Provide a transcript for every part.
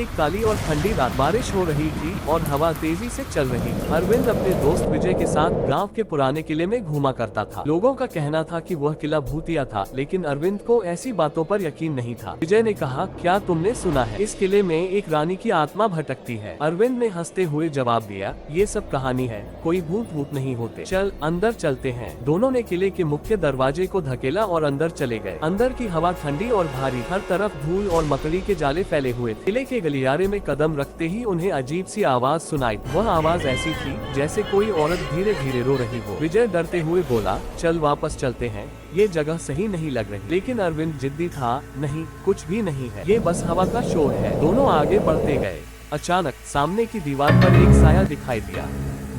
एक काली और ठंडी रात, बारिश हो रही थी और हवा तेजी से चल रही थी। अरविंद अपने दोस्त विजय के साथ गांव के पुराने किले में घूमा करता था। लोगों का कहना था कि वह किला भूतिया था, लेकिन अरविंद को ऐसी बातों पर यकीन नहीं था। विजय ने कहा, क्या तुमने सुना है, इस किले में एक रानी की आत्मा भटकती है। अरविंद ने हंसते हुए जवाब दिया, ये सब कहानी है, कोई भूत नहीं होते, चल अंदर चलते हैं। दोनों ने किले के मुख्य दरवाजे को धकेला और अंदर चले गए। अंदर की हवा ठंडी और भारी, हर तरफ धूल और मकड़ी के जाले फैले हुए थे। किले के गलियारे में कदम रखते ही उन्हें अजीब सी आवाज सुनाई। वह आवाज ऐसी थी जैसे कोई औरत धीरे धीरे रो रही हो। विजय डरते हुए बोला, चल वापस चलते हैं, ये जगह सही नहीं लग रही। लेकिन अरविंद जिद्दी था, नहीं, कुछ भी नहीं है, ये बस हवा का शोर है। दोनों आगे बढ़ते गए। अचानक सामने की दीवार पर एक साया दिखाई दिया।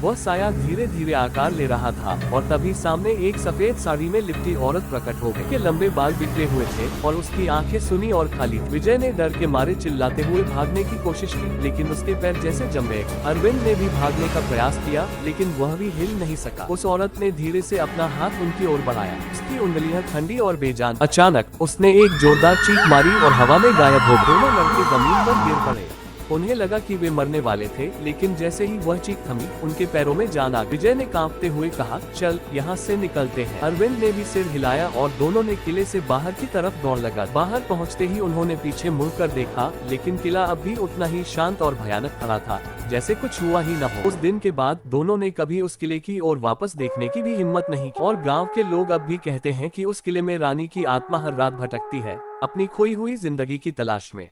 वह साया धीरे धीरे आकार ले रहा था और तभी सामने एक सफेद साड़ी में लिपटी औरत प्रकट हो गई। के लंबे बाल बिखरे हुए थे और उसकी आंखें सुनी और खाली। विजय ने डर के मारे चिल्लाते हुए भागने की कोशिश की, लेकिन उसके पैर जैसे जम गए। अरविंद ने भी भागने का प्रयास किया, लेकिन वह भी हिल नहीं सका। उस औरत ने धीरे से अपना हाथ उनकी ओर बढ़ाया। उसकी उंगलियां ठंडी और बेजान। अचानक उसने एक जोरदार चीख मारी और हवा में गायब हो गई। दोनों लड़के जमीन पर गिर पड़े। उन्हें लगा कि वे मरने वाले थे, लेकिन जैसे ही वह चीख थमी, उनके पैरों में जान आ गई। विजय ने कांपते हुए कहा, चल यहाँ से निकलते हैं। अरविंद ने भी सिर हिलाया और दोनों ने किले से बाहर की तरफ दौड़ लगा। बाहर पहुँचते ही उन्होंने पीछे मुड़कर देखा, लेकिन किला अब भी उतना ही शांत और भयानक खड़ा था, जैसे कुछ हुआ ही न हो। उस दिन के बाद दोनों ने कभी उस किले की ओर वापस देखने की भी हिम्मत नहीं की। और गाँव के लोग अब भी कहते हैं कि उस किले में रानी की आत्मा हर रात भटकती है, अपनी खोई हुई जिंदगी की तलाश में।